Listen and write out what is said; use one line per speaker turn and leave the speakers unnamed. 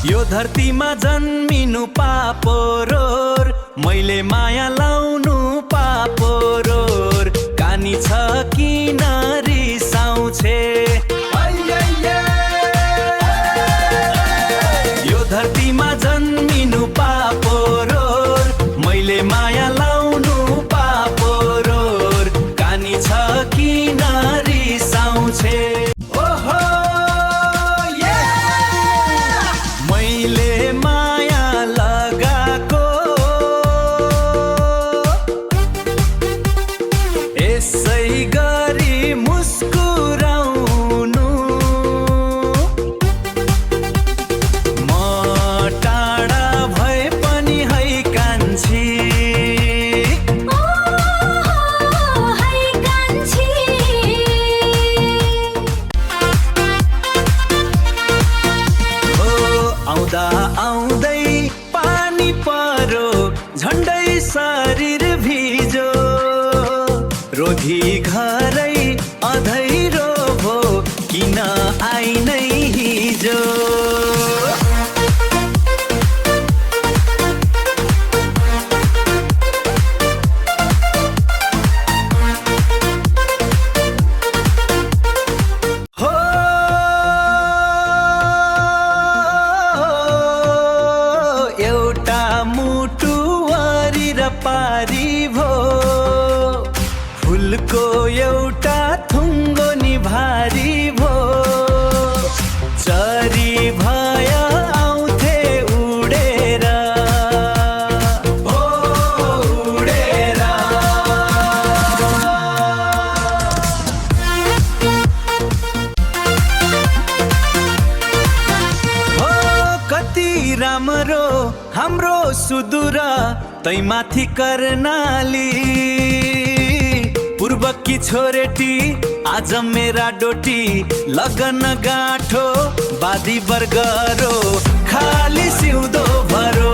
यो धरतीमा जन्मिनु पापोरोर, मैले माया लाउनु पापोरोर। कानी छ किन रिसाउँछे, यो धरतीमा जन्मिनु पापोरोर, मैले माया लाउनु पापोरोर। कानी छ किन रिसाउँछे, मैले माया लगाको यसै गरी मुस्कुराउनु। म टाढा भए पनि है कान्छी, आउँदा आउँदै पानी परो, झन्डै शरीर भिजो। रोधी घरै अधैरो भो, किन आइनै हिजो। एउटा मुटु वरी र पारी भो, फुलको एउटा थुङ्गो नि भारी भो। चरी भय आउँथे उडेर, उडेर। कति राम्रो हाम्रो सुदूर, तै माथि कर्णाली। पूर्वकी छोरेटी आज मेरा डोटी, लगन गाँठो बादी बर्गरो, खाली सिउँदो भरो।